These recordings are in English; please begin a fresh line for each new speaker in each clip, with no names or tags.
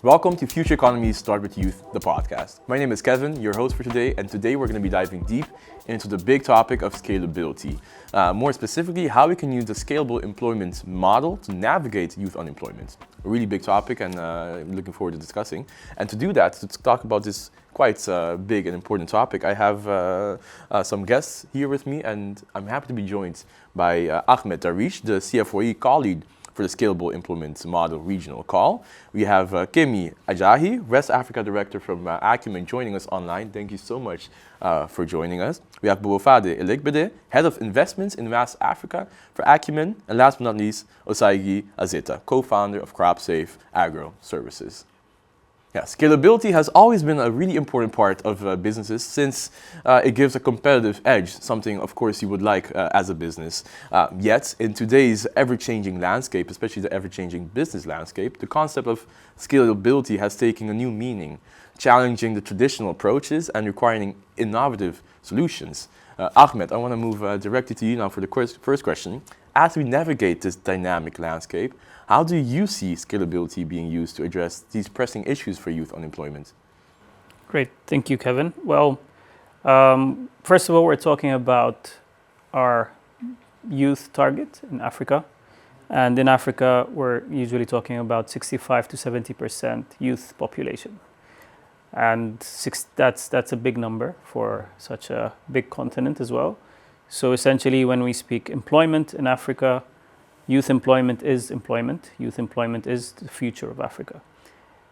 Welcome to Future Economies Start With Youth, the podcast. My name is Kevin, your host for today, and today we're going to be diving deep into the big topic of scalability. More specifically, how we can use the scalable employment model to navigate youth unemployment. A really big topic, and I'm looking forward to discussing. And to do that, to talk about this quite big and important topic, I have some guests here with me, and I'm happy to be joined by Ahmed Darish, the CFYE colleague for the Scalable Employment Model Regional Call. We have Kemi Ajahi, West Africa Director from Acumen, joining us online. Thank you so much for joining us. We have Bouafade Elegbede, Head of Investments in West Africa for Acumen. And last but not least, Osaigi Azeta, co-founder of CropSafe Agro Services. Yeah, scalability has always been a really important part of businesses since it gives a competitive edge, something of course you would like as a business. Yet, in today's ever-changing landscape, especially the ever-changing business landscape, the concept of scalability has taken a new meaning, challenging the traditional approaches and requiring innovative solutions. Ahmed, I want to move directly to you now for the first question. As we navigate this dynamic landscape, how do you see scalability being used to address these pressing issues for youth unemployment?
Great. Thank you, Kevin. Well, first of all, we're talking about our youth target in Africa. And in Africa, we're usually talking about 65 to 70% youth population. And that's a big number for such a big continent as well. So essentially, when we speak employment in Africa, youth employment is employment. Youth employment is the future of Africa.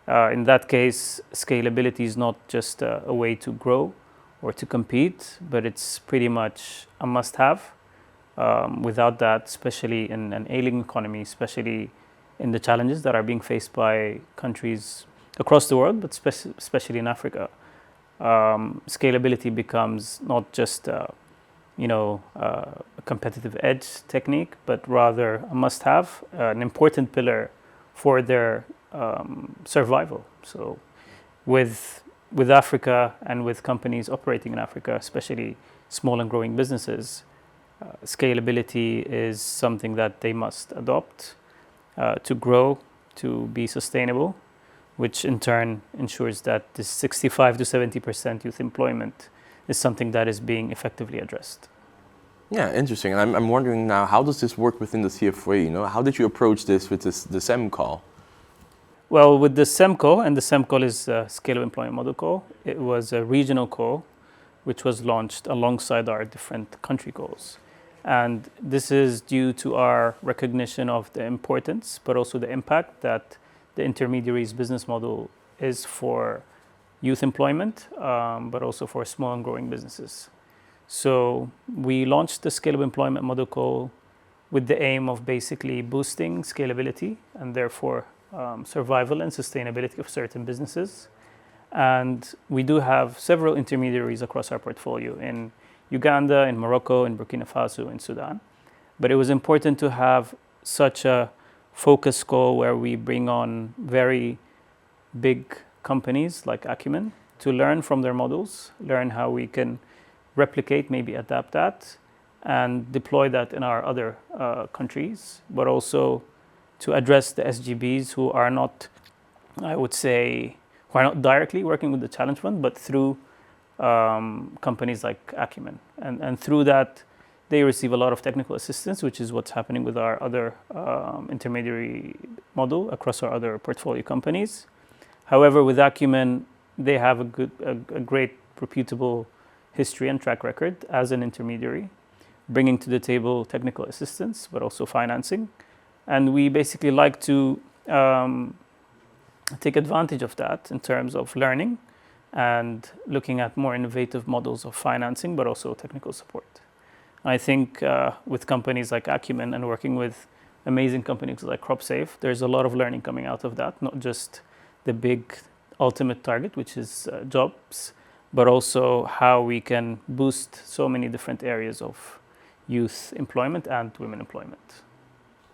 In that case, scalability is not just a way to grow or to compete, but it's pretty much a must-have. Without that, especially in an ailing economy, especially in the challenges that are being faced by countries across the world, but especially in Africa, scalability becomes not just a competitive edge technique, but rather a must-have, an important pillar for their survival. So with Africa and with companies operating in Africa, especially small and growing businesses, scalability is something that they must adopt to grow, to be sustainable, which in turn ensures that this 65 to 70% youth employment is something that is being effectively addressed.
Yeah, interesting. And I'm wondering now, how does this work within the CFYE? How did you approach this with the SEM call?
Well, with the SEM call, and the SEM call is a Scalable Employment Model call, it was a regional call which was launched alongside our different country calls. And this is due to our recognition of the importance, but also the impact that the intermediaries business model is for youth employment, but also for small and growing businesses. So we launched the Scalable Employment Model Call with the aim of basically boosting scalability and therefore survival and sustainability of certain businesses. And we do have several intermediaries across our portfolio in Uganda, in Morocco, in Burkina Faso, in Sudan. But it was important to have such a focus call where we bring on very big companies like Acumen to learn from their models, learn how we can replicate, maybe adapt that, and deploy that in our other countries, but also to address the SGBs who are not, I would say, who are not directly working with the Challenge Fund, but through companies like Acumen. And through that, they receive a lot of technical assistance, which is what's happening with our other intermediary model across our other portfolio companies. However, with Acumen, they have a great reputable history and track record as an intermediary, bringing to the table technical assistance, but also financing. And we basically like to take advantage of that in terms of learning and looking at more innovative models of financing, but also technical support. I think with companies like Acumen and working with amazing companies like CropSafe, there's a lot of learning coming out of that, not just the big ultimate target, which is jobs, but also how we can boost so many different areas of youth employment and women employment.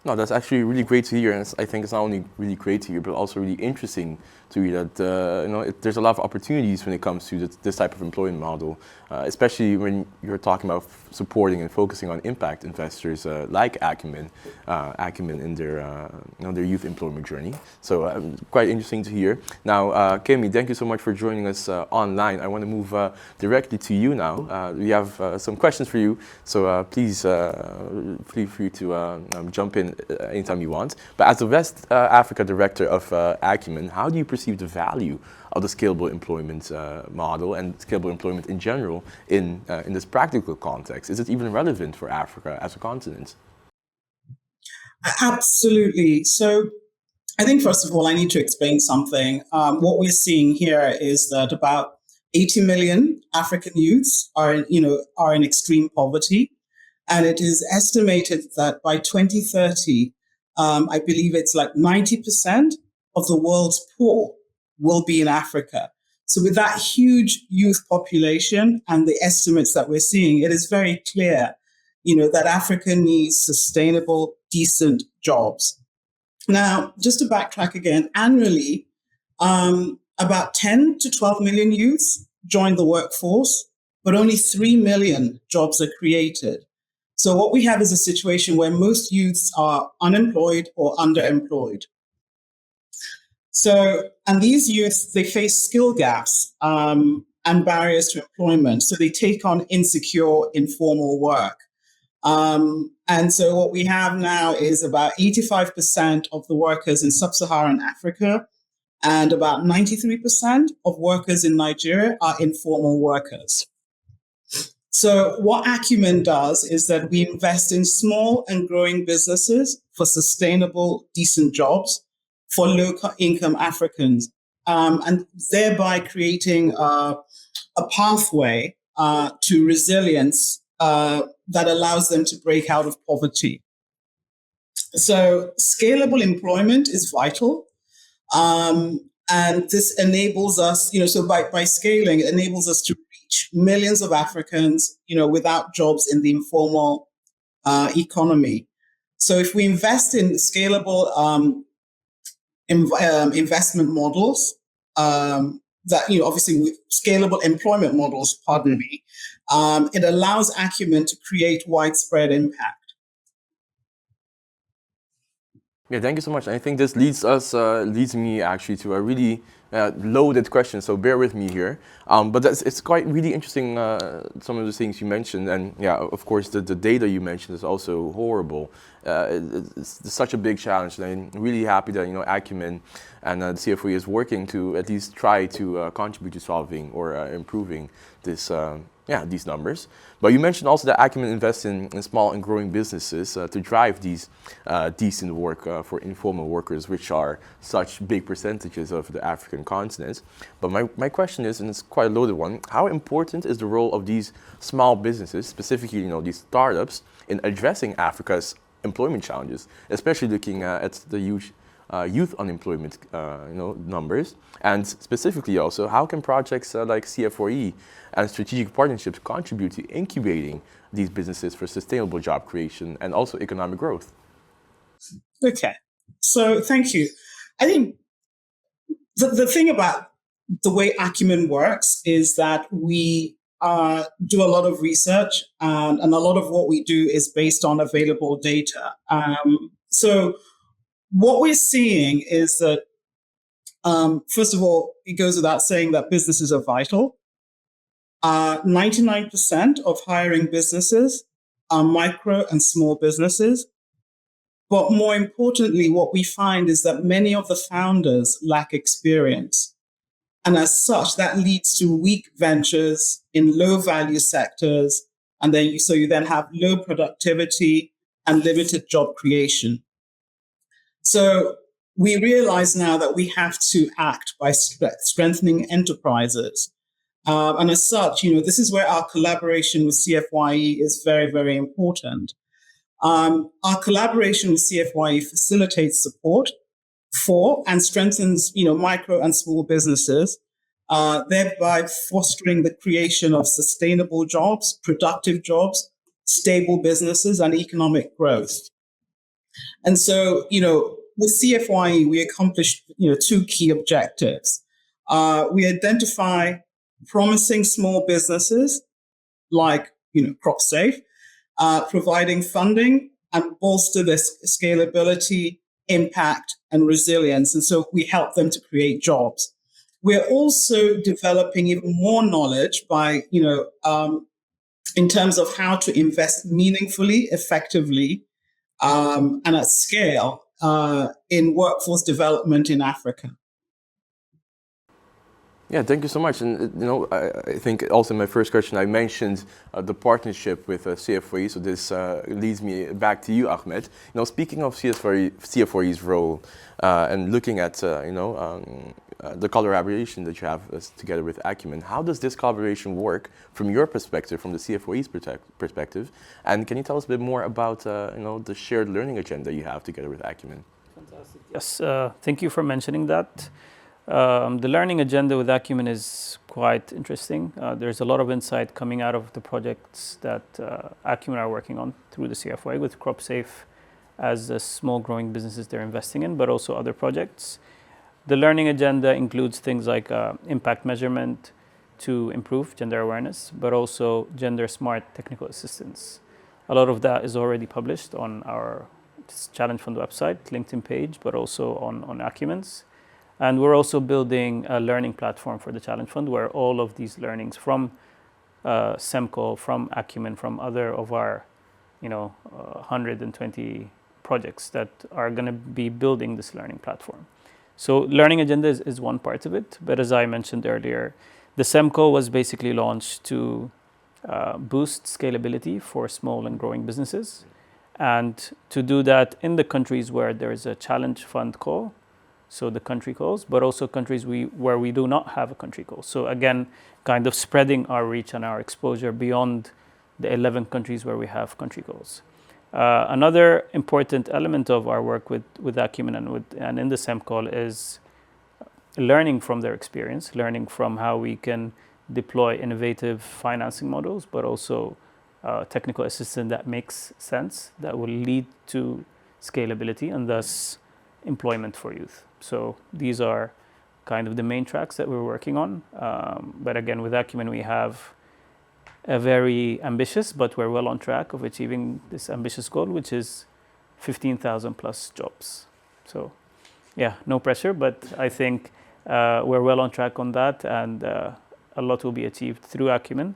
No, that's actually really great to hear, and I think it's not only really great to hear, but also really interesting to hear that there's a lot of opportunities when it comes to this type of employment model, especially when you're talking about supporting and focusing on impact investors like Acumen in their youth employment journey. So quite interesting to hear. Now, Kemi, thank you so much for joining us online. I want to move directly to you now. We have some questions for you, so please feel free to jump in anytime you want. But as the West Africa Director of Acumen, how do you perceive the value of the scalable employment model and scalable employment in general in this practical context? Is it even relevant for Africa as a continent?
Absolutely. So I think, first of all, I need to explain something. What we're seeing here is that about 80 million African youths are in extreme poverty. And it is estimated that by 2030, I believe it's like 90% of the world's poor will be in Africa. So with that huge youth population and the estimates that we're seeing, it is very clear, that Africa needs sustainable, decent jobs. Now, just to backtrack again, annually, about 10 to 12 million youths join the workforce, but only 3 million jobs are created. So what we have is a situation where most youths are unemployed or underemployed. So, and these youths, they face skill gaps and barriers to employment. So they take on insecure, informal work. And so what we have now is about 85% of the workers in sub-Saharan Africa and about 93% of workers in Nigeria are informal workers. So what Acumen does is that we invest in small and growing businesses for sustainable, decent jobs for low-income Africans, and thereby creating a pathway to resilience that allows them to break out of poverty. So scalable employment is vital. And this enables us, so by scaling, it enables us to reach millions of Africans, without jobs in the informal economy. So if we invest in scalable investment models, that, obviously with scalable employment models, pardon me, it allows Acumen to create widespread impact.
Yeah, thank you so much. I think this leads me actually to a really loaded question. So bear with me here. But it's quite really interesting. Some of the things you mentioned, and yeah, of course, the data you mentioned is also horrible. It's such a big challenge, and I'm really happy that Acumen and the CFYE is working to at least try to contribute to solving or improving this. These numbers. But you mentioned also that Acumen invests in small and growing businesses to drive these decent work for informal workers, which are such big percentages of the African continent. But my question is, and it's quite a loaded one, how important is the role of these small businesses, specifically these startups, in addressing Africa's employment challenges, especially looking at the huge youth unemployment numbers, and specifically also how can projects like CFYE and strategic partnerships contribute to incubating these businesses for sustainable job creation and also economic growth?
Okay, so thank you. I think the thing about the way Acumen works is that we do a lot of research, and a lot of what we do is based on available data. So what we're seeing is that, first of all, it goes without saying that businesses are vital. 99% of hiring businesses are micro and small businesses. But more importantly, what we find is that many of the founders lack experience. And as such, that leads to weak ventures in low value sectors. And then you then have low productivity and limited job creation. So we realize now that we have to act by strengthening enterprises. And as such, this is where our collaboration with CFYE is very, very important. Our collaboration with CFYE facilitates support for and strengthens, micro and small businesses, thereby fostering the creation of sustainable jobs, productive jobs, stable businesses, and economic growth. And so, with CFYE, we accomplished, two key objectives. We identify promising small businesses like, CropSafe, providing funding and bolster their scalability, impact, and resilience. And so we help them to create jobs. We're also developing even more knowledge by, in terms of how to invest meaningfully, effectively, and at scale in workforce development in Africa.
Yeah, thank you so much. And I think also in my first question I mentioned the partnership with CFYE. So this leads me back to you, Ahmed. Speaking of CFYE's role and looking at the collaboration that you have together with Acumen, how does this collaboration work from your perspective, from the CFYE's perspective? And can you tell us a bit more about the shared learning agenda you have together with Acumen?
Fantastic. Yes, thank you for mentioning that. The learning agenda with Acumen is quite interesting. There's a lot of insight coming out of the projects that Acumen are working on through the CFYE with CropSafe as small growing businesses they're investing in, but also other projects. The learning agenda includes things like impact measurement to improve gender awareness, but also gender smart technical assistance. A lot of that is already published on our Challenge Fund website, LinkedIn page, but also on Acumen's. And we're also building a learning platform for the Challenge Fund where all of these learnings from SEMCO, from Acumen, from other of our 120 projects that are going to be building this learning platform. So learning agenda is one part of it. But as I mentioned earlier, the SEMCO was basically launched to boost scalability for small and growing businesses. And to do that in the countries where there is a Challenge Fund call, so the country calls, but also countries where we do not have a country call. So again, kind of spreading our reach and our exposure beyond the 11 countries where we have country calls. Another important element of our work with Acumen and in the SEMCO is learning from their experience, learning from how we can deploy innovative financing models, but also technical assistance that makes sense, that will lead to scalability and thus employment for youth. So these are kind of the main tracks that we're working on. But again, with Acumen, we have a very ambitious, but we're well on track of achieving this ambitious goal, which is 15,000 plus jobs. So yeah, no pressure, but I think we're well on track on that, and a lot will be achieved through Acumen,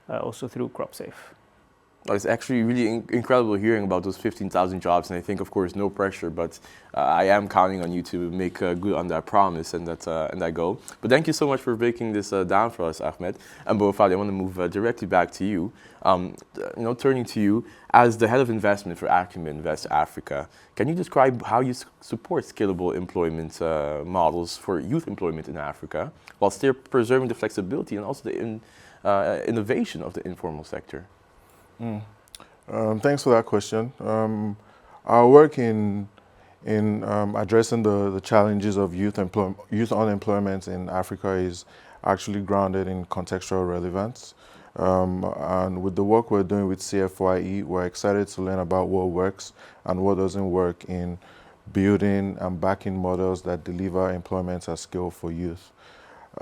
also through CropSafe.
It's actually really incredible hearing about those 15,000 jobs, and I think, of course, no pressure, but I am counting on you to make good on that promise and that goal. But thank you so much for breaking this down for us, Ahmed. And Bofadi, I want to move directly back to you. Turning to you, as the head of investment for Acumen West Africa, can you describe how you support scalable employment models for youth employment in Africa, while still preserving the flexibility and also the innovation of the informal sector?
Thanks for that question. Our work in addressing the challenges of youth unemployment in Africa is actually grounded in contextual relevance. And with the work we're doing with CFYE, we're excited to learn about what works and what doesn't work in building and backing models that deliver employment at scale for youth.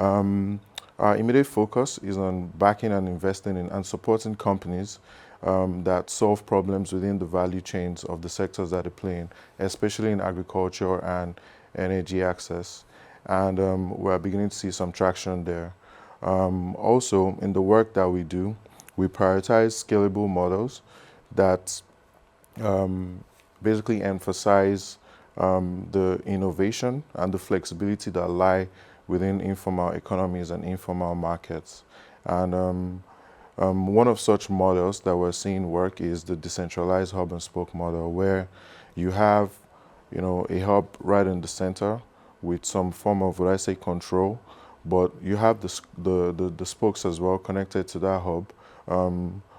Our immediate focus is on backing and investing in and supporting companies that solve problems within the value chains of the sectors that they play in, especially in agriculture and energy access. And we're beginning to see some traction there. Also, in the work that we do, we prioritize scalable models that basically emphasize the innovation and the flexibility that lie within informal economies and informal markets. And one of such models that we're seeing work is the decentralized hub and spoke model, where you have, a hub right in the center with some form of, would I say, control, but you have the spokes as well connected to that hub,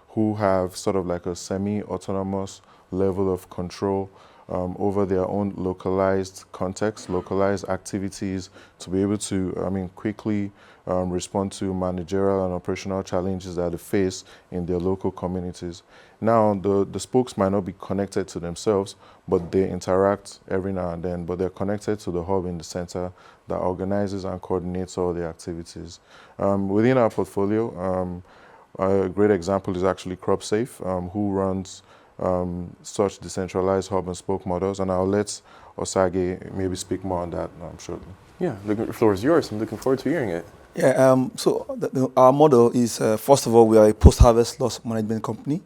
who have sort of like a semi-autonomous level of control over their own localized context, localized activities to be able to, quickly respond to managerial and operational challenges that they face in their local communities. Now, the spokes might not be connected to themselves, but they interact every now and then, but they're connected to the hub in the center that organizes and coordinates all the activities. Within our portfolio, a great example is actually CropSafe, who runs such decentralized hub and spoke models, and I'll let Osage maybe speak more on that shortly.
Yeah, the floor is yours. I'm looking forward to hearing it.
Yeah, so our model is, first of all, we are a post-harvest loss management company,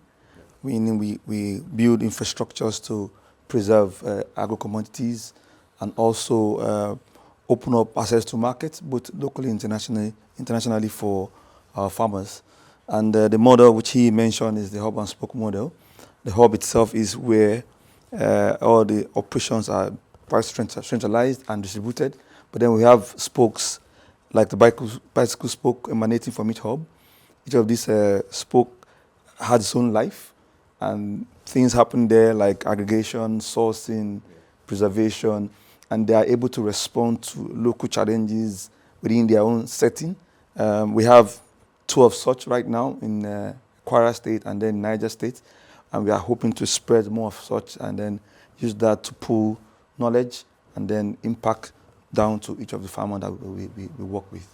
meaning we build infrastructures to preserve agro-commodities and also open up access to markets, both locally and internationally for our farmers. And the model which he mentioned is the hub and spoke model. The hub itself is where all the operations are quite centralized and distributed, but then we have spokes like the bicycle spoke emanating from each hub. Each of these spoke has its own life, and things happen there like aggregation, sourcing, preservation, and they are able to respond to local challenges within their own setting. We have 2 of such right now in Kwara State and then Niger State, and we are hoping to spread more of such and then use that to pull knowledge and then impact down to each of the farmers that we work with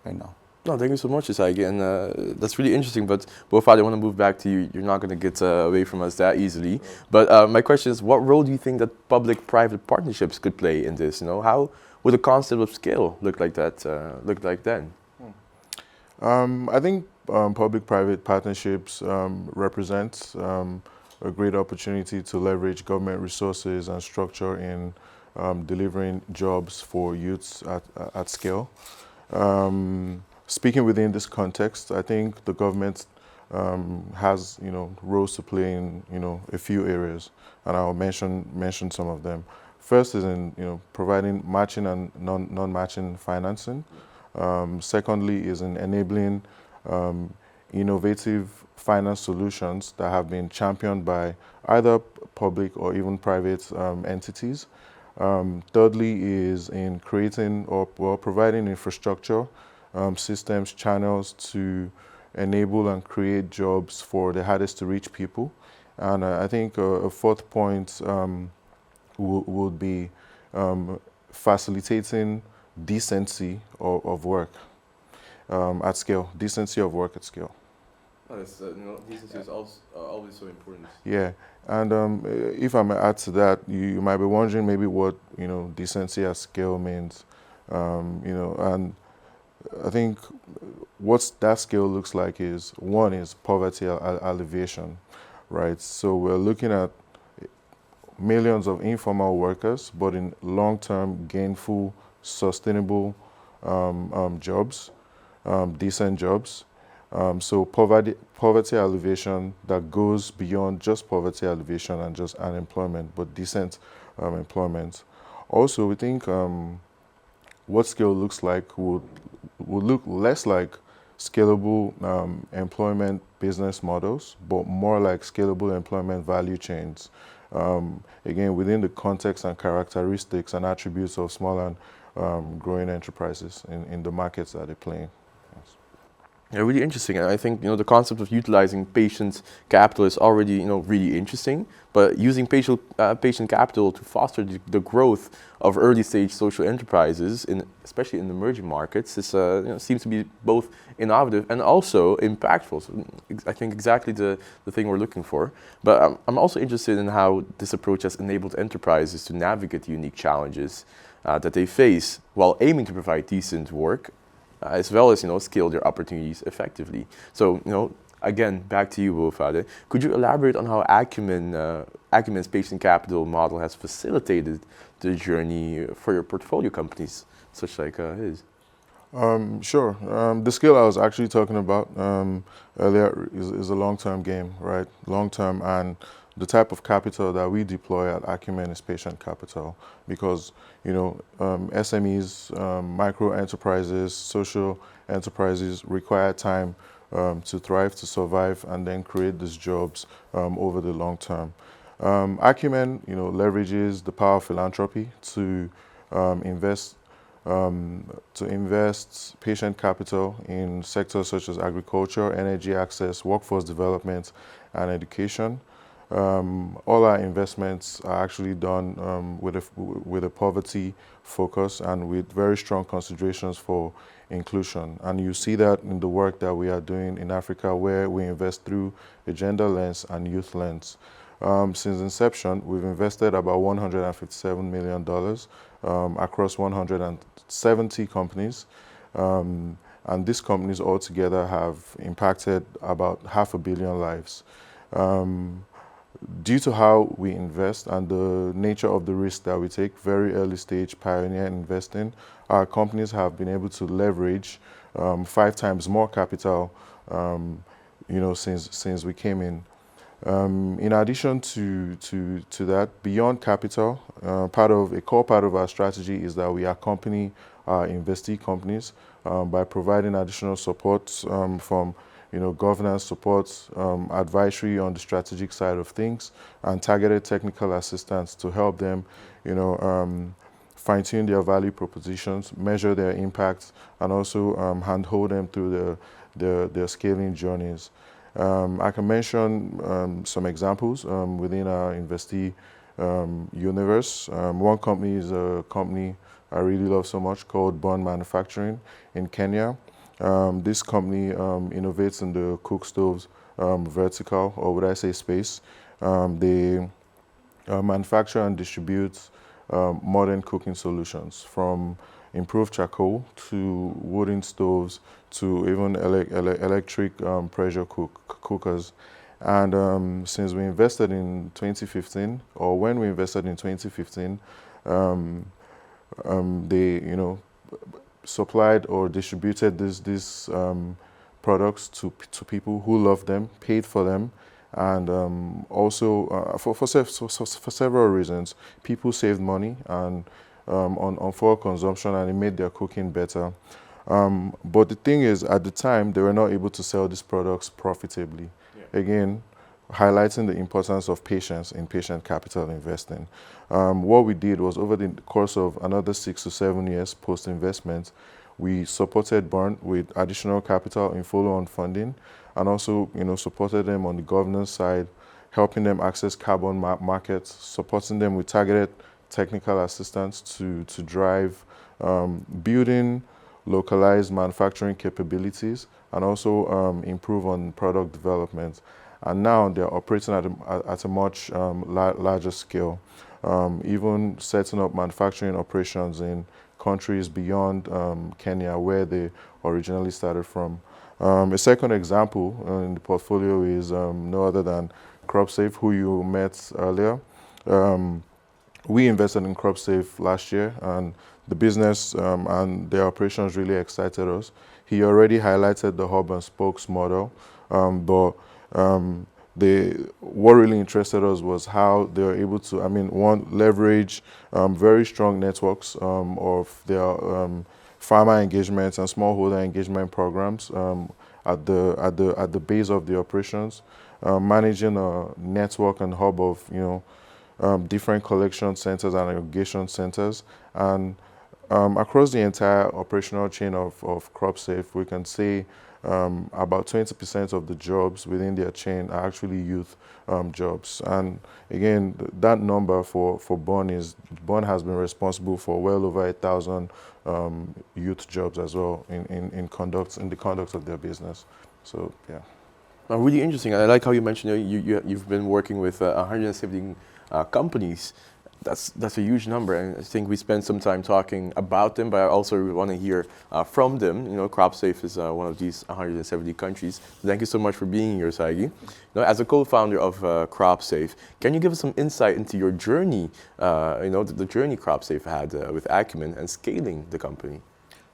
right now.
No, thank you so much, Isagi, and that's really interesting. But both, I want to move back to you. You're not going to get away from us that easily. But my question is, what role do you think that public-private partnerships could play in this? How would the concept of scale look like that? Look like then?
I think public-private partnerships represent a great opportunity to leverage government resources and structure in delivering jobs for youths at scale. Speaking within this context, I think the government has roles to play in a few areas, and I'll mention some of them. First is in providing matching and non-matching financing. Secondly is in enabling innovative finance solutions that have been championed by either public or even private entities. Thirdly is in creating or providing infrastructure, systems, channels to enable and create jobs for the hardest to reach people. And I think a fourth point would be facilitating decency of work at scale, decency of work at scale.
Decency is also, always so important.
Yeah, and if I may add to that, you might be wondering maybe what decency at scale means, and I think what that scale looks like is, one is poverty alleviation, right? So we're looking at millions of informal workers, but in long-term, gainful, sustainable jobs, decent jobs. So poverty alleviation that goes beyond just poverty alleviation and just unemployment, but decent employment. Also, we think what scale looks like would look less like scalable employment business models, but more like scalable employment value chains. Again, within the context and characteristics and attributes of small and growing enterprises in the markets that they play in. Yes.
Yeah, really interesting. And I think the concept of utilizing patient capital is already really interesting. But using patient capital to foster the growth of early stage social enterprises, especially in emerging markets, is seems to be both innovative and also impactful. So I think exactly the thing we're looking for. But I'm also interested in how this approach has enabled enterprises to navigate the unique challenges that they face while aiming to provide decent work, as well as scale their opportunities effectively. So again, back to you, Wolfade. Could you elaborate on how Acumen's patient capital model has facilitated the journey for your portfolio companies, such like his?
Sure. The scale I was actually talking about earlier is a long-term game, right? Long-term, and the type of capital that we deploy at Acumen is patient capital, because SMEs, micro enterprises, social enterprises require time to thrive, to survive, and then create these jobs over the long term. Acumen, leverages the power of philanthropy to invest patient capital in sectors such as agriculture, energy access, workforce development, and education. All our investments are actually done with a poverty focus and with very strong considerations for inclusion. And you see that in the work that we are doing in Africa, where we invest through a gender lens and youth lens. Since inception, we've invested about $157 million across 170 companies. And these companies altogether have impacted about 500 million lives. Due to how we invest and the nature of the risk that we take, very early stage pioneer investing, our companies have been able to leverage 5 times more capital, since we came in. In addition to that, beyond capital, a core part of our strategy is that we accompany our investee companies by providing additional support from governance support, advisory on the strategic side of things, and targeted technical assistance to help them, fine-tune their value propositions, measure their impact, and also handhold them through their scaling journeys. I can mention some examples within our investee universe. One company is a company I really love so much called Bond Manufacturing in Kenya. This company innovates in the cook stoves vertical, or would I say space. They manufacture and distribute modern cooking solutions, from improved charcoal to wooden stoves to even electric pressure cookers. And since we invested in 2015, or when we invested in 2015, they supplied or distributed these products to people who loved them, paid for them, and also for several reasons. People saved money and on for consumption, and it made their cooking better. But the thing is, at the time, they were not able to sell these products profitably. Yeah. Again, highlighting the importance of patience in patient capital investing. What we did was, over the course of another 6 to 7 years post-investment, we supported Burn with additional capital in follow-on funding, and also supported them on the governance side, helping them access carbon markets, supporting them with targeted technical assistance to drive building localized manufacturing capabilities, and also improve on product development. And now they're operating at a much larger scale, even setting up manufacturing operations in countries beyond Kenya, where they originally started from. A second example in the portfolio is no other than CropSafe, who you met earlier. We invested in CropSafe last year, and the business and their operations really excited us. He already highlighted the hub and spokes model, but what really interested us was how they were able to, leverage very strong networks of their farmer engagements and smallholder engagement programs at the base of the operations, managing a network and hub of different collection centers and aggregation centers, and across the entire operational chain of CropSafe, we can say about 20% of the jobs within their chain are actually youth jobs. And again, that number for Bond has been responsible for well over 1,000 youth jobs as well in the conduct of their business. So yeah.
Really interesting. I like how you mentioned you've been working with 170 companies. That's a huge number, and I think we spent some time talking about them, but I also want to hear from them. CropSafe is one of these 170 countries. Thank you so much for being here, Saigi. As a co-founder of CropSafe, can you give us some insight into your journey, the journey CropSafe had with Acumen and scaling the company?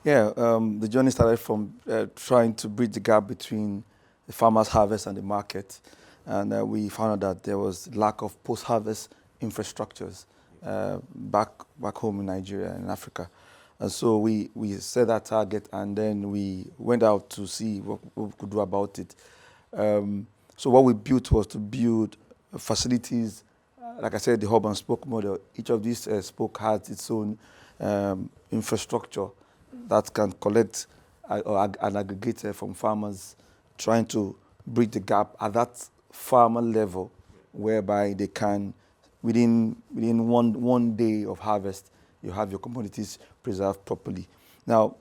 Yeah, the journey started from trying to bridge the gap between the farmer's harvest and the market, and we found out that there was lack of post-harvest infrastructures back home in Nigeria and Africa. And so we set that target, and then we went out to see what we could do about it. So what we built was to build facilities like I said, the hub and spoke model. Each of these spoke has its own infrastructure that can collect and aggregate from farmers, trying to bridge the gap at that farmer level, whereby they can, within one day of harvest, you have your commodities preserved properly. Now,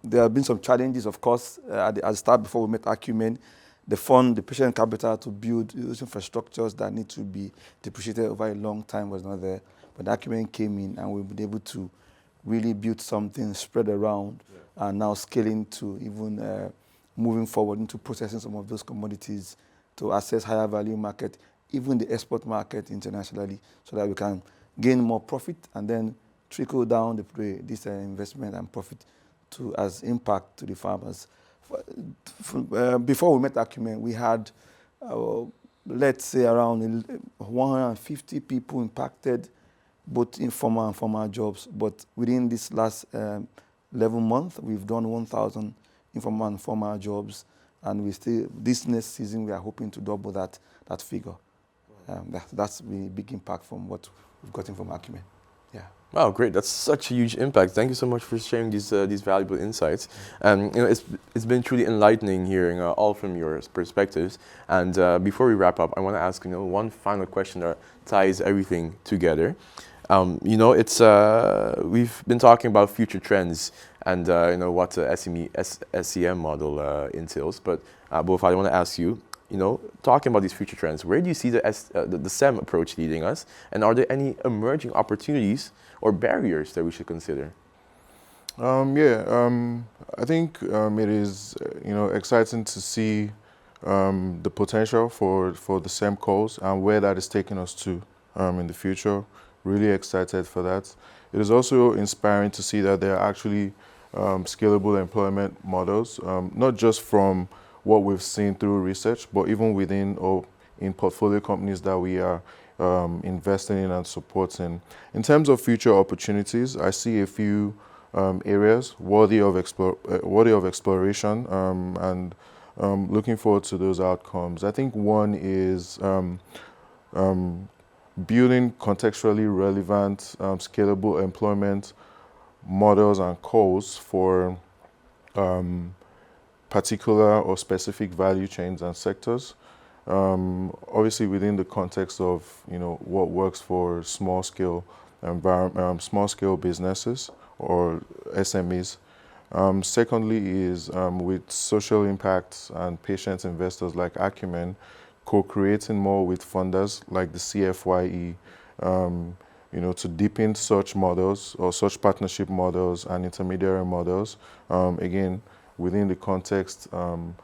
there have been some challenges, of course, at the start before we met Acumen. The patient capital to build those infrastructures that need to be depreciated over a long time was not there. But Acumen came in and we've been able to really build something spread around, and now scaling to even moving forward into processing some of those commodities to access higher value market, even the export market internationally, so that we can gain more profit and then trickle down this investment and profit as impact to the farmers. Before we met Acumen, we had, let's say, around 150 people impacted, both informal and formal jobs. But within this last 11 months, we've done 1,000 informal and formal jobs, and this next season we are hoping to double that figure. That's the big impact from what we've gotten from Acumen. Yeah.
Wow, great! That's such a huge impact. Thank you so much for sharing these valuable insights. It's been truly enlightening hearing all from your perspectives. And before we wrap up, I want to ask one final question that ties everything together. We've been talking about future trends and what the SEM model entails. But both, I want to ask you, talking about these future trends, where do you see the SEM approach leading us? And are there any emerging opportunities or barriers that we should consider?
I think it is exciting to see the potential for the SEM calls and where that is taking us to in the future. Really excited for that. It is also inspiring to see that there are actually scalable employment models, not just from what we've seen through research, but even within or in portfolio companies that we are investing in and supporting. In terms of future opportunities, I see a few areas worthy of exploration, and looking forward to those outcomes. I think one is building contextually relevant, scalable employment models and calls for particular or specific value chains and sectors. Obviously, within the context of what works for small scale businesses or SMEs. Secondly, is with social impacts and patient investors like Acumen, co-creating more with funders like the CFYE, to deepen such models or such partnership models and intermediary models. Again, within the context and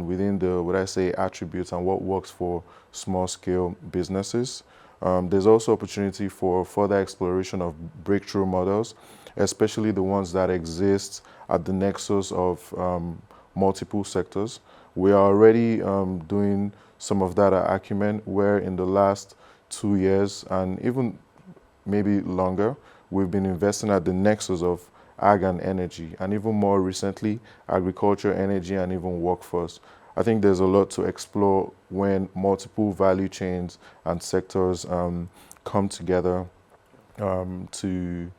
within the, attributes and what works for small-scale businesses. There's also opportunity for further exploration of breakthrough models, especially the ones that exist at the nexus of multiple sectors. We are already doing some of that at Acumen, where in the last 2 years, and even maybe longer, we've been investing at the nexus of ag and energy, and even more recently, agriculture, energy, and even workforce. I think there's a lot to explore when multiple value chains and sectors come together to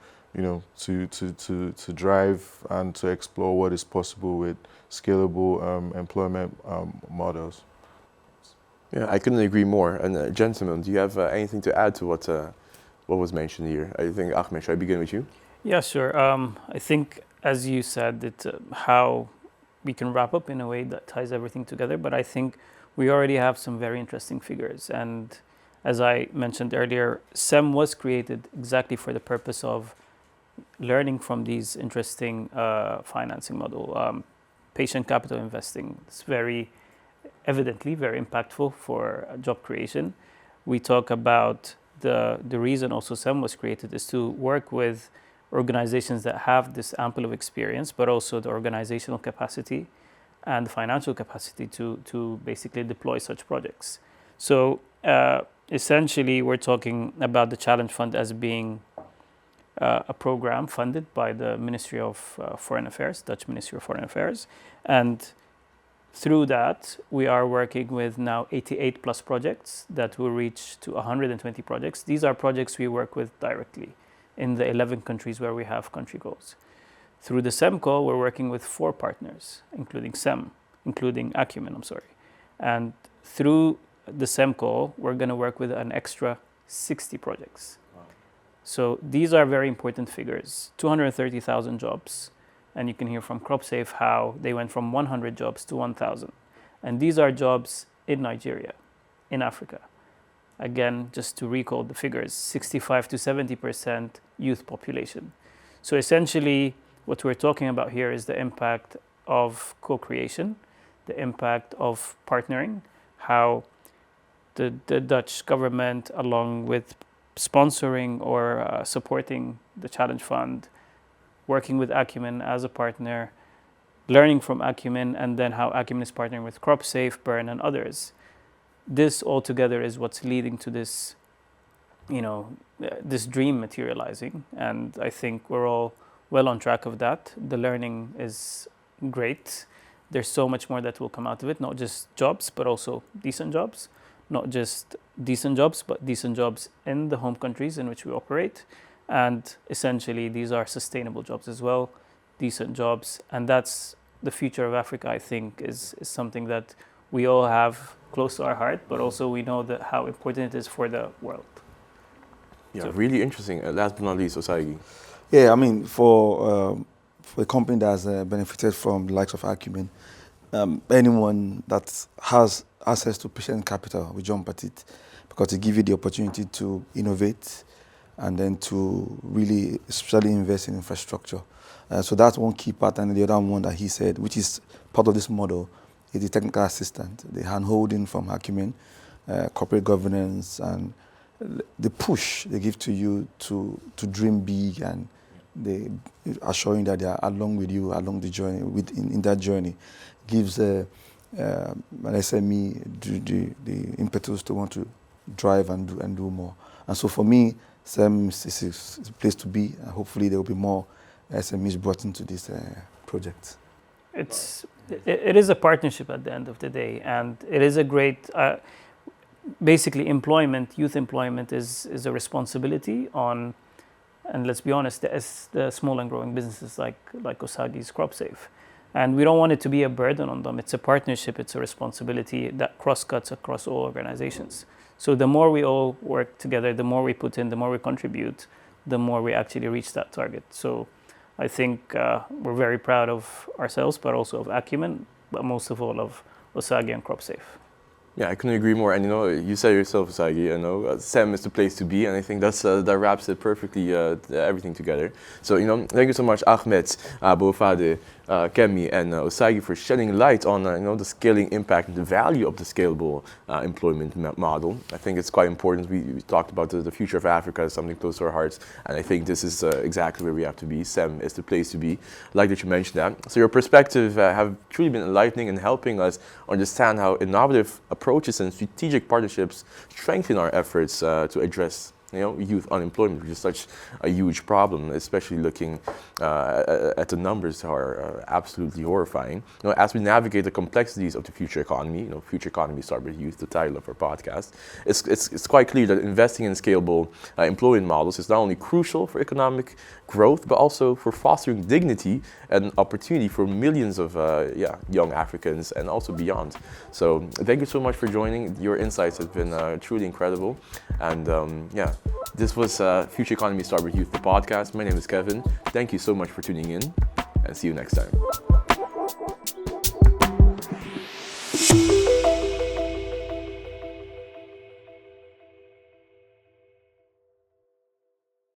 drive and to explore what is possible with scalable employment models.
Yeah, I couldn't agree more. And gentlemen, do you have anything to add to what was mentioned here? I think, Ahmed, should I begin with you?
Yeah, sure. I think, as you said, that how we can wrap up in a way that ties everything together, but I think we already have some very interesting figures. And as I mentioned earlier, SEM was created exactly for the purpose of learning from these interesting financing model. Patient capital investing is very evidently very impactful for job creation. We talk about the reason also SEM was created is to work with organizations that have this ample of experience, but also the organizational capacity and the financial capacity to basically deploy such projects. So essentially, we're talking about the Challenge Fund as being a program funded by the Ministry of Foreign Affairs, Dutch Ministry of Foreign Affairs. And Through that, we are working with now 88 plus projects that will reach to 120 projects. These are projects we work with directly in the 11 countries where we have country goals. Through the SEMCO, we're working with 4 partners, including Acumen, And through the SEMCO, we're going to work with an extra 60 projects. Wow. So these are very important figures. 230,000 jobs. And you can hear from CropSafe how they went from 100 jobs to 1,000. And these are jobs in Nigeria, in Africa. Again, just to recall the figures, 65 to 70% youth population. So essentially, what we're talking about here is the impact of co-creation, the impact of partnering, how the Dutch government, along with sponsoring or supporting the Challenge Fund, working with Acumen as a partner, learning from Acumen, and then how Acumen is partnering with CropSafe, Burn, and others. This all together is what's leading to this, this dream materializing. And I think we're all well on track of that. The learning is great. There's so much more that will come out of it, not just jobs, but also decent jobs. Not just decent jobs, but decent jobs in the home countries in which we operate. And essentially, these are sustainable jobs as well, decent jobs. And that's the future of Africa, I think, is something that we all have close to our heart, but also we know that how important it is for the world.
Yeah, so, really interesting. Last but not least, Osayi.
Yeah, I mean, for a company that has benefited from the likes of Acumen, anyone that has access to patient capital, we jump at it because it gives you the opportunity to innovate and then to really especially invest in infrastructure. So that's one key part. And the other one that he said, which is part of this model, is the technical assistant, the hand-holding from Acumen, corporate governance, and the push they give to you to dream big, and they assuring that they are along with you along the journey. In that journey, gives an SME the impetus to want to drive and do more. And so for me, SEM is a place to be, and hopefully there will be more SMEs brought into this project.
It is a partnership at the end of the day, and it is a great, basically youth employment is a responsibility on, and let's be honest, the small and growing businesses like Osagi's CropSafe. And we don't want it to be a burden on them. It's a partnership, it's a responsibility that cross-cuts across all organizations. So the more we all work together, the more we put in, the more we contribute, the more we actually reach that target. So I think we're very proud of ourselves, but also of Acumen, but most of all of Osagi and CropSafe.
Yeah, I couldn't agree more. And you said yourself, Osagi, SEM is the place to be, and I think that wraps it perfectly, everything together. So, thank you so much, Ahmed, Bofade, Kemi, and Osagi for shedding light on, the scaling impact and the value of the scalable employment model. I think it's quite important. We talked about the future of Africa as something close to our hearts, and I think this is exactly where we have to be. SEM is the place to be. Like that you mentioned that. So your perspective have truly been enlightening and helping us understand how innovative approaches and strategic partnerships strengthen our efforts to address youth unemployment, which is such a huge problem, especially looking at the numbers that are absolutely horrifying. As we navigate the complexities of the future economy, future economy start with youth, the title of our podcast, it's quite clear that investing in scalable employment models is not only crucial for economic growth, but also for fostering dignity and opportunity for millions of young Africans and also beyond. So thank you so much for joining. Your insights have been truly incredible. And this was Future Economy Start With Youth, the podcast. My name is Kevin. Thank you so much for tuning in, and see you next time.